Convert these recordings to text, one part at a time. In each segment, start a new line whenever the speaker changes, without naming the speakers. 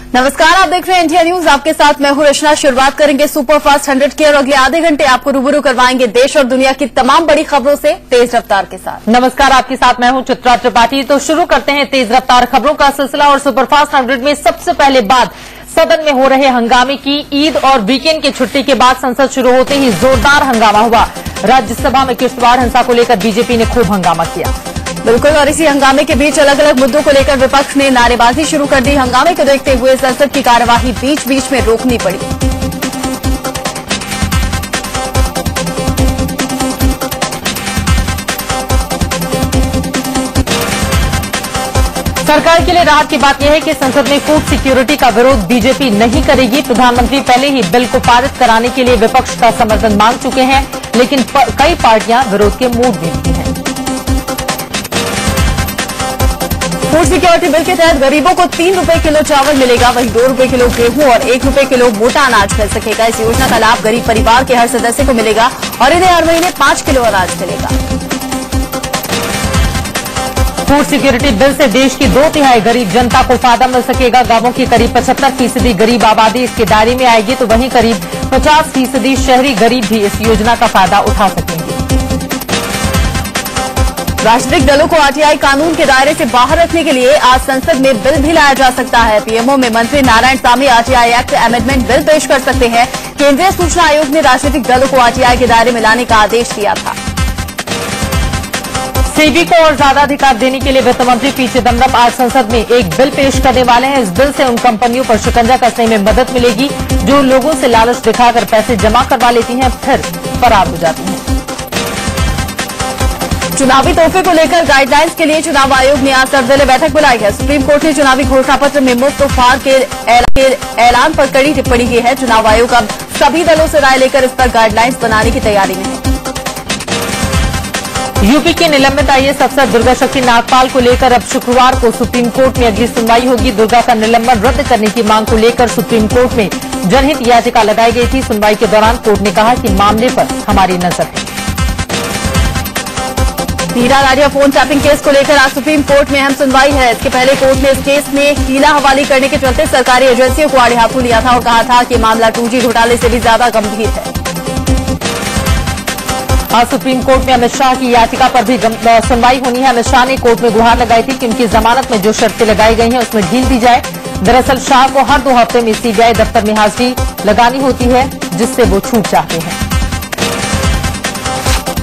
नमस्कार, आप देख रहे हैं इंडिया न्यूज। आपके साथ मैं हूं रचना। शुरुआत करेंगे सुपरफास्ट 100 की और अगले आधे घंटे आपको रूबरू करवाएंगे देश और दुनिया की तमाम बड़ी खबरों से तेज रफ्तार के साथ।
नमस्कार, आपके साथ मैं हूं चित्रा त्रिपाठी। तो शुरू करते हैं तेज रफ्तार खबरों का सिलसिला और सुपरफास्ट 100 में सबसे पहले बात सदन में हो रहे हंगामे की। ईद और वीकेंड की छुट्टी के बाद संसद शुरू होते ही जोरदार हंगामा हुआ। राज्यसभा में किश्तवाड़ हिंसा को लेकर बीजेपी ने खूब हंगामा किया।
बिल्कुल, और इसी हंगामे के बीच अलग अलग मुद्दों को लेकर विपक्ष ने नारेबाजी शुरू कर दी। हंगामे को देखते हुए संसद की कार्यवाही बीच बीच में रोकनी पड़ी।
सरकार के लिए राहत की बात यह है कि संसद में फूड सिक्योरिटी का विरोध बीजेपी नहीं करेगी। प्रधानमंत्री पहले ही बिल को पारित कराने के लिए विपक्ष का समर्थन मांग चुके हैं, लेकिन कई पार्टियां विरोध के मूड में भी हैं।
फूड सिक्योरिटी बिल के तहत गरीबों को 3 रुपए किलो चावल मिलेगा, वहीं 2 रुपए किलो गेहूं और 1 रुपए किलो मोटा अनाज मिल सकेगा। इस योजना का लाभ गरीब परिवार के हर सदस्य को मिलेगा और इन्हें हर महीने 5 किलो अनाज मिलेगा।
फूड सिक्योरिटी बिल से देश की 2/3 गरीब जनता को फायदा मिल सकेगा। गांवों की करीब 75% गरीब आबादी इसके दायरे में आएगी, तो वहीं करीब 50% शहरी गरीब भी इस योजना का फायदा उठा सकेंगे।
राजनीतिक दलों को आरटीआई कानून के दायरे से बाहर रखने के लिए आज संसद में बिल भी लाया जा सकता है। पीएमओ में मंत्री Narayanasamy RTI act amendment bill पेश कर सकते हैं। केंद्रीय सूचना आयोग ने राजनीतिक दलों को आरटीआई के दायरे में लाने का आदेश दिया था।
सेबी को और ज्यादा अधिकार देने के लिए वित्त मंत्री पी चिदम्बरम आज संसद में एक बिल पेश करने वाले हैं। इस बिल से उन कंपनियों पर शिकंजा कसने में मदद मिलेगी जो लोगों से लालच दिखाकर पैसे जमा करवा लेती हैं, फिर फरार हो जाती हैं।
चुनावी तोहफे को लेकर गाइडलाइंस के लिए चुनाव आयोग ने आज सर्वदलीय बैठक बुलाई है। सुप्रीम कोर्ट ने चुनावी घोषणा पत्र में मुफ्त उपहार के ऐलान पर कड़ी टिप्पणी की है। चुनाव आयोग अब सभी दलों से राय लेकर इस पर गाइडलाइंस बनाने की तैयारी में है।
यूपी के निलंबित आईएएस अफसर दुर्गा शक्ति नागपाल को लेकर अब शुक्रवार को सुप्रीम कोर्ट में अगली सुनवाई होगी। दुर्गा का निलंबन रद्द करने की मांग को लेकर सुप्रीम कोर्ट में जनहित याचिका लगाई गई थी। सुनवाई के दौरान कोर्ट ने कहा कि मामले पर हमारी नजर है।
हीरा लाडिया फोन टैपिंग केस को लेकर आज सुप्रीम कोर्ट में अहम सुनवाई है। इसके पहले कोर्ट ने इस केस में हीरा हवाले करने के चलते सरकारी एजेंसियों को आड़े हाथों लिया था और कहा था कि मामला 2G घोटाले से भी ज्यादा गंभीर है।
आज सुप्रीम कोर्ट में अमित शाह की याचिका पर भी सुनवाई होनी है। अमित शाह ने कोर्ट में गुहार लगाई थी कि उनकी जमानत में जो शर्तें लगाई गई हैं उसमें ढील दी जाए। दरअसल शाह को हर 2 हफ्ते में सीबीआई दफ्तर में हाजिरी लगानी होती है, जिससे वो छूट चाहते हैं।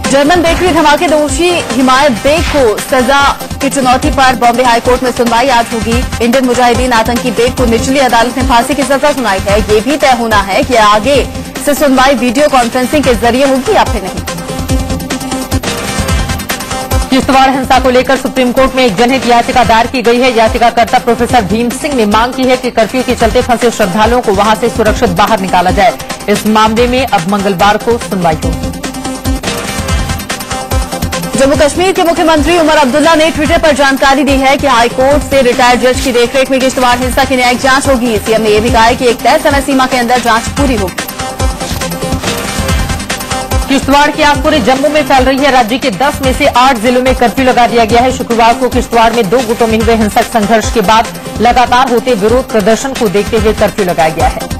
जर्मन बेकरी धमाके दोषी हिमायत बेग को सजा की चुनौती पर बॉम्बे हाईकोर्ट में सुनवाई आज होगी। इंडियन मुजाहिदीन आतंकी बेग को निचली अदालत ने फांसी की सजा सुनाई है। ये भी तय होना है कि आगे से सुनवाई वीडियो कॉन्फ्रेंसिंग के जरिए होगी या फिर नहीं।
किश्तवाड़ हिंसा को लेकर सुप्रीम कोर्ट में एक जनहित याचिका दायर की गई है। याचिकाकर्ता प्रोफेसर भीम सिंह ने मांग की है कि कर्फ्यू के चलते फंसे श्रद्धालुओं को वहां से सुरक्षित बाहर निकाला जाए। इस मामले में अब मंगलवार को सुनवाई होगी।
जम्मू कश्मीर के मुख्यमंत्री उमर अब्दुल्ला ने ट्विटर पर जानकारी दी है कि हाईकोर्ट से रिटायर्ड जज की देखरेख में किश्तवाड़ हिंसा की न्यायिक जांच होगी। सीएम ने यह भी कहा है कि एक तय समय सीमा के अंदर जांच पूरी होगी।
किश्तवाड़ की आग पूरे जम्मू में फैल रही है। राज्य के 10 में से 8 जिलों में कर्फ्यू लगा दिया गया है। शुक्रवार को किश्तवाड़ में 2 गुटों में हुए हिंसक संघर्ष के बाद लगातार होते विरोध प्रदर्शन को देखते हुए कर्फ्यू लगाया गया है।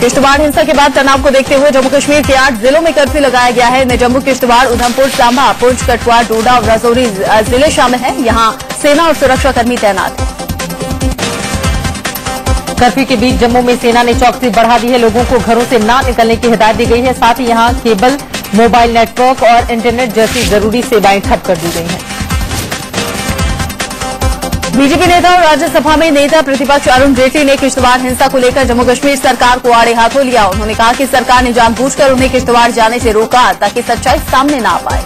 किश्तवाड़ हिंसा के बाद तनाव को देखते हुए जम्मू कश्मीर के 8 जिलों में कर्फ्यू लगाया गया है। इनमें जम्मू, किश्तवाड़, उधमपुर, सांबा, पुंछ, कठुआ, डोडा और राजौरी जिले शामिल हैं। यहां सेना और सुरक्षाकर्मी तैनात हैं।
कर्फ्यू के बीच जम्मू में सेना ने चौकसी बढ़ा दी है। लोगों को घरों से न निकलने की हिदायत दी गई है। साथ ही यहां केबल, मोबाइल नेटवर्क और इंटरनेट जैसी जरूरी सेवाएं ठप कर दी गई हैं। बीजेपी नेता और राज्यसभा में नेता प्रतिपक्ष अरुण जेटली ने किश्तवाड़ हिंसा को लेकर जम्मू कश्मीर सरकार को आड़े हाथों लिया। उन्होंने कहा कि सरकार ने जानबूझकर उन्हें किश्तवाड़ जाने से रोका ताकि सच्चाई सामने न आ पाए।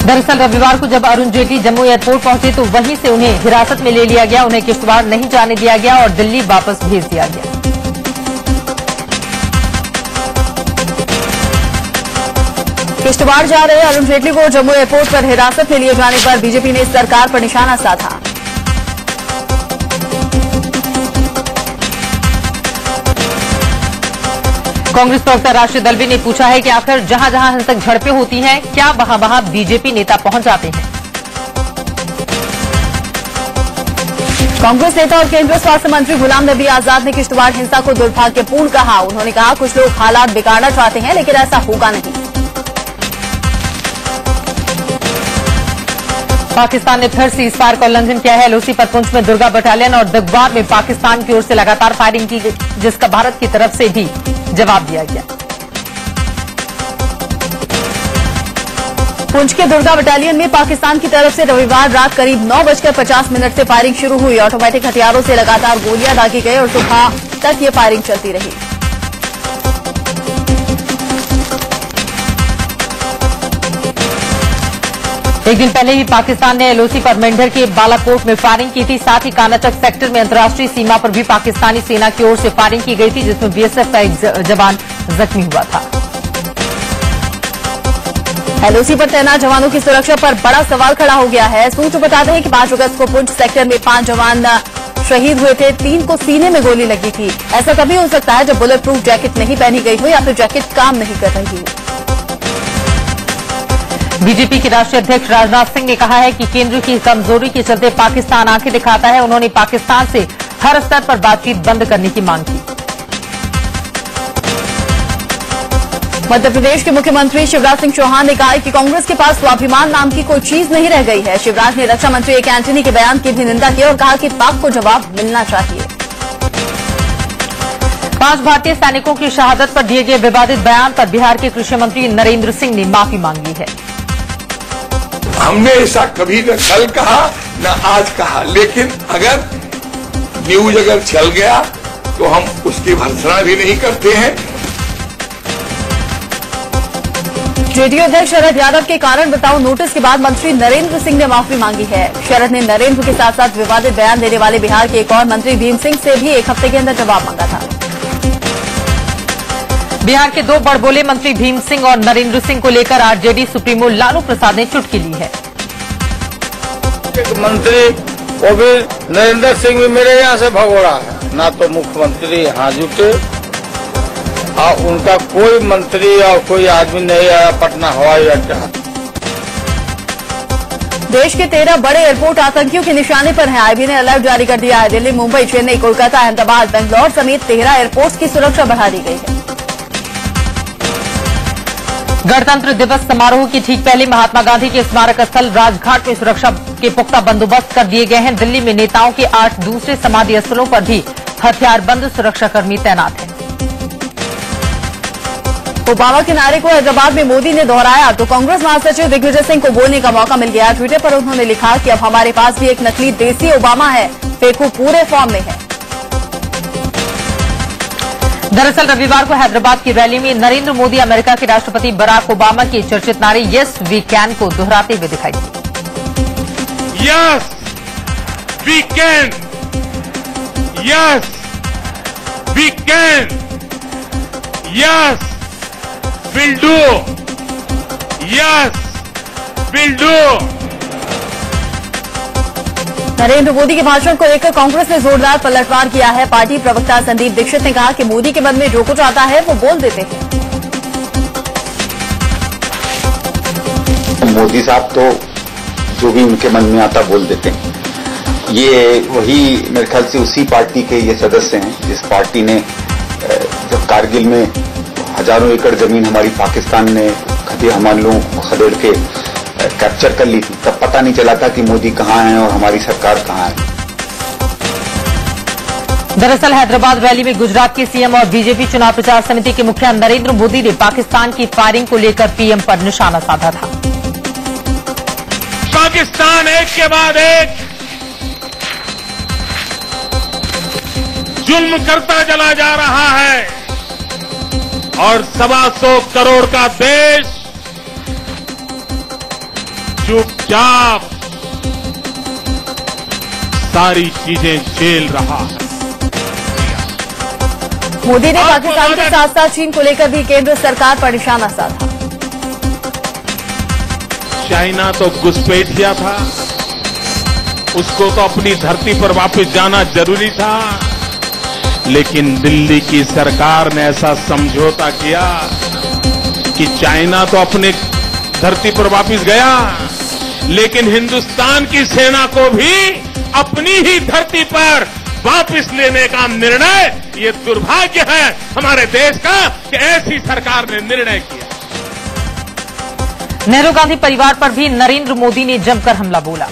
दरअसल रविवार को जब अरुण जेटली जम्मू एयरपोर्ट पहुंचे तो वहीं से उन्हें हिरासत में ले लिया गया। उन्हें किश्तवाड़ नहीं जाने दिया गया और दिल्ली वापस भेज दिया गया।
किश्तवाड़ जा रहे अरुण जेटली को जम्मू एयरपोर्ट पर हिरासत में लिए जाने पर बीजेपी ने सरकार पर निशाना साधा।
कांग्रेस प्रवक्ता राशिद अल्वी ने पूछा है कि आखिर जहां जहां हिंसक झड़पें होती हैं, क्या वहां वहां बीजेपी नेता पहुंच जाते हैं।
कांग्रेस नेता और केंद्रीय स्वास्थ्य मंत्री गुलाम नबी आजाद ने किश्तवाड़ हिंसा को दुर्भाग्यपूर्ण कहा। उन्होंने कहा, कुछ लोग हालात बिगाड़ना चाहते हैं, लेकिन ऐसा होगा नहीं।
पाकिस्तान ने फिर सीजफायर का उल्लंघन किया है। एलओसी पर पुंछ में दुर्गा बटालियन और दगवार में पाकिस्तान की ओर से लगातार फायरिंग की, जिसका भारत की तरफ से भी जवाब दिया गया।
पुंछ के दुर्गा बटालियन में पाकिस्तान की तरफ से रविवार रात करीब 9:50 से फायरिंग शुरू हुई। ऑटोमेटिक हथियारों से लगातार गोलियां दागी गई और सुबह तक ये फायरिंग चलती रही।
एक दिन पहले ही पाकिस्तान ने एलओसी पर मेंढर के बालाकोट में फायरिंग की थी। साथ ही कानाचक सेक्टर में अंतर्राष्ट्रीय सीमा पर भी पाकिस्तानी सेना की ओर से फायरिंग की गई थी, जिसमें बीएसएफ का एक जवान जख्मी हुआ था।
एलओसी पर तैनात जवानों की सुरक्षा पर बड़ा सवाल खड़ा हो गया है। सूत्र बताते हैं कि 5 अगस्त को पुंछ सेक्टर में 5 जवान शहीद हुए थे। 3 को सीने में गोली लगी थी। ऐसा तभी हो सकता है जब बुलेट प्रूफ जैकेट नहीं पहनी गई हो या फिर जैकेट काम नहीं कर रही हो।
बीजेपी के राष्ट्रीय अध्यक्ष राजनाथ सिंह ने कहा है कि केंद्र की कमजोरी के चलते पाकिस्तान आंखें दिखाता है। उन्होंने पाकिस्तान से हर स्तर पर बातचीत बंद करने की मांग की। मध्य प्रदेश के मुख्यमंत्री शिवराज सिंह चौहान ने कहा है कि कांग्रेस के पास स्वाभिमान नाम की कोई चीज नहीं रह गई है। शिवराज ने रक्षा मंत्री ए.के. एंटनी के बयान की भी निंदा की और कहा कि पाक को जवाब मिलना चाहिए। 5 भारतीय सैनिकों की शहादत पर दिए गए विवादित बयान पर बिहार के कृषि मंत्री नरेंद्र सिंह ने माफी मांगी है।
हमने ऐसा कभी न कल कहा न आज कहा, लेकिन अगर न्यूज अगर चल गया तो हम उसकी भर्त्सना भी नहीं करते हैं।
जेडीयू अध्यक्ष शरद यादव के कारण बताओ नोटिस के बाद मंत्री नरेंद्र सिंह ने माफी मांगी है। शरद ने नरेंद्र के साथ साथ विवादित बयान देने वाले बिहार के एक और मंत्री भीम सिंह से भी 1 हफ्ते के अंदर जवाब मांगा था।
बिहार के 2 बड़बोले मंत्री भीम सिंह और नरेंद्र सिंह को लेकर आरजेडी सुप्रीमो लालू प्रसाद ने चुटकी ली है।
एक मंत्री वो भी नरेंद्र सिंह भी मेरे यहाँ से भगोड़ा है, ना तो मुख्यमंत्री यहाँ जुटे और उनका कोई मंत्री और कोई आदमी नहीं आया पटना हवाई अड्डा।
देश के 13 बड़े एयरपोर्ट आतंकियों के निशाने पर हैं। आईबी ने अलर्ट जारी कर दिया है। दिल्ली, मुंबई, चेन्नई, कोलकाता, अहमदाबाद, बेंगलौर समेत 13 एयरपोर्ट्स की सुरक्षा बढ़ा दी गई है।
गणतंत्र दिवस समारोह की ठीक पहले महात्मा गांधी के स्मारक स्थल राजघाट में सुरक्षा के पुख्ता बंदोबस्त कर दिए गए हैं। दिल्ली में नेताओं के 8 दूसरे समाधि स्थलों पर भी हथियारबंद सुरक्षाकर्मी तैनात हैं।
ओबामा के नारे को हैदराबाद में मोदी ने दोहराया तो कांग्रेस महासचिव दिग्विजय सिंह को बोलने का मौका मिल गया। ट्विटर पर उन्होंने लिखा कि अब हमारे पास भी एक नकली देसी ओबामा है, फेकू पूरे फॉर्म में है।
दरअसल रविवार को हैदराबाद की रैली में नरेंद्र मोदी अमेरिका के राष्ट्रपति बराक ओबामा के चर्चित नारे यस वी कैन को दोहराते हुए दिखाई दिए।
Yes we can, yes we can, yes will do, yes will do.
Narendra Modi के भाषण को लेकर कांग्रेस ने जोरदार पलटवार किया है। पार्टी प्रवक्ता संदीप दीक्षित ने कहा कि मोदी के मन में जो कुछ आता है वो बोल देते हैं।
मोदी साहब तो जो भी उनके मन में आता बोल देते हैं। ये वही मेरे ख्याल से उसी पार्टी के ये सदस्य हैं जिस पार्टी ने जब कारगिल में हजारों एकड़ जमीन हमारी पाकिस्तान ने हमारे लोगों को खदेड़ के कैप्चर कर ली थी, तब पता नहीं चला था कि मोदी कहाँ है और हमारी सरकार कहाँ है।
दरअसल हैदराबाद रैली में गुजरात के सीएम और बीजेपी चुनाव प्रचार समिति के मुखिया नरेंद्र मोदी ने पाकिस्तान की फायरिंग को लेकर पीएम पर निशाना साधा था।
पाकिस्तान एक के बाद एक जुल्म करता चला जा रहा है और 125 करोड़ का देश चुपचाप सारी चीजें झेल रहा है।
मोदी ने पाकिस्तान के साथ साथ चीन को लेकर भी केंद्र सरकार पर निशाना साधा।
चाइना तो घुसपैठिया था, उसको तो अपनी धरती पर वापस जाना जरूरी था, लेकिन दिल्ली की सरकार ने ऐसा समझौता किया कि चाइना तो अपने धरती पर वापस गया, लेकिन हिंदुस्तान की सेना को भी अपनी ही धरती पर वापस लेने का निर्णय, ये दुर्भाग्य है हमारे देश का कि ऐसी सरकार ने निर्णय किया।
नेहरू गांधी परिवार पर भी नरेंद्र मोदी ने जमकर हमला बोला।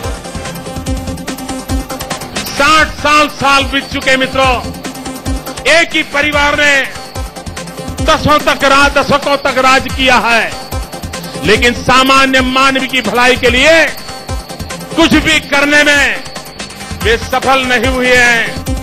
60 साल बीत चुके मित्रों, एक ही परिवार ने दशकों तक राज किया है, लेकिन सामान्य मानव की भलाई के लिए कुछ भी करने में वे सफल नहीं हुए हैं।